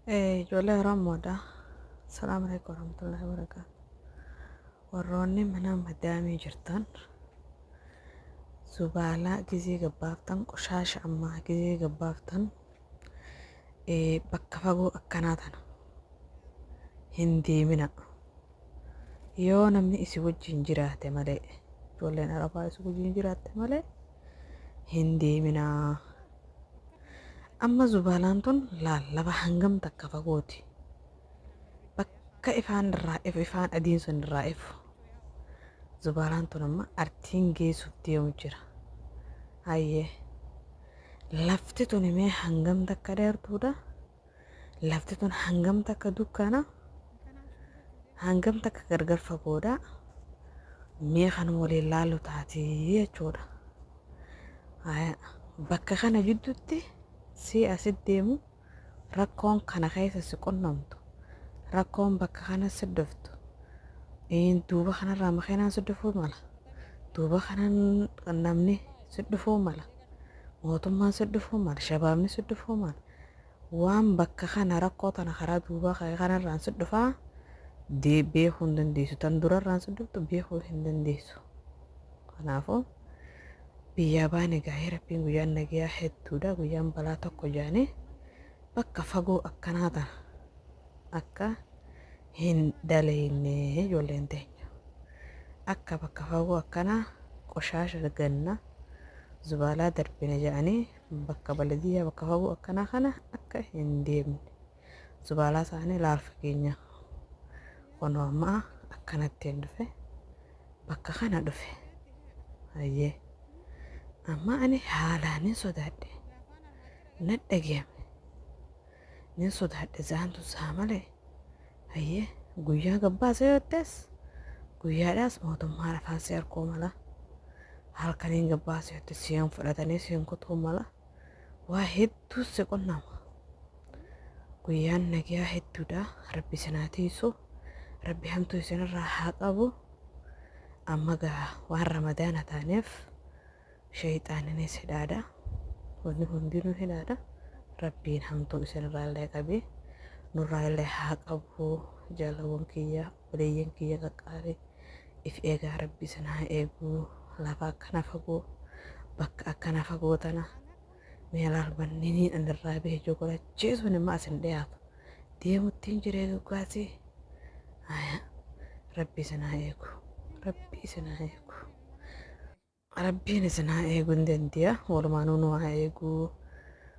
Ijoollee Oromoodha. Salaamu alaikum warahmatullahi wabarakatuh. Warroonni mana madaamii jirtan zubaalaa gizii gabbaaftan qoshaasha ammaa gizii gabbaaftan bakka fagoo akkanaa tana hin deemina. Yoo namni isi wajjin jiraate malee ijoolleen Arabaa isi wajjin jiraatte malee hin deemina. Amma zubaalaan tun laallaba hangam takka fagooti. Bakka ifaan adiin sun irraa ifu. Zubaalaan tun amma artiin geessuuf deemu jira. Hayyee lafti tun imee hangam takka dheertuudha. Lafti tun hangam takka dukkaana. Hangam takka gargar fagoodha. Mee kan waliin laallu taatee jechuudha. Bakka kana jidduutti si asit deemu rakkoon kana keessa si qunnamtu. Rakkoon bakka kana si dhuftu. Duuba kanarraa makiinaan si dhufuu mala. Duuba kanan namni si dhufuu mala. Mootummaan si dhufuu mala. Shabaabni si dhufuu mala. Waan bakka kana rakkoo tana karaa duuba kanarraan si dhufaa beekuu hin dandeessu. Tan durarraan si dhuftu beekuu hin dandeessu. Kanaafuu biyyaa baane gaa'ee rabbiin guyyaan nagayaa hedduudha. Guyyaan balaa tokko jaane bakka fagoo akkanaa tana akka hin daleenne ijoolleen teenya. Akka bakka fagoo akkanaa qoshaasha ganna zubaalaa darbine jedhanii bakka baladiyyaa bakka fagoo akkanaa kana akka hin deemne. Zubaalaa isaanii laal fageenya. Kunoo amma akkanatti hin dhufe bakka kana dhufe. Hayyee amma ani haalaan hin sodaadhe. Na dhageeme. Nin sodaadhe zaantu isaa malee. Hayyee guyyaa gabbaasa yoo ta'es guyyaadhaas mootummaa lafaan si harkuu mala. Halkaniin gabbaasa yoo ta'es si'an fudhatanii si'an kutuu mala. Waa hedduu si qunnama. Guyyaan nagayaa hedduudha. Rabbi sinaa tiisu. Rabbi hamtuu isinirraa haa qabu. Amma gaa waan ramadaana taaneef shayxaaninis hidhaadha. Wanni hundinuu hidhaadha. Rabbiin hamtuu isinirraa illee qabee nurraa illee haa qabu. Jaalawwan kiyya obboleeyyan kiyya qaqqaalee if eegaa rabbi sinaa eeguu. Lafa akkana fagoo bakka akkana fagoo tana meelaal banniniin anirraa bahee jogolacheesuun immoo asin dhiyaatu. Deemuttiin jiree gaggaasee rabbi sinaa eegu. Rabbi isinaa eegu. Rabbiin isinaa eeguu hin dandeenya. Walumaanuu nu haa eeguu.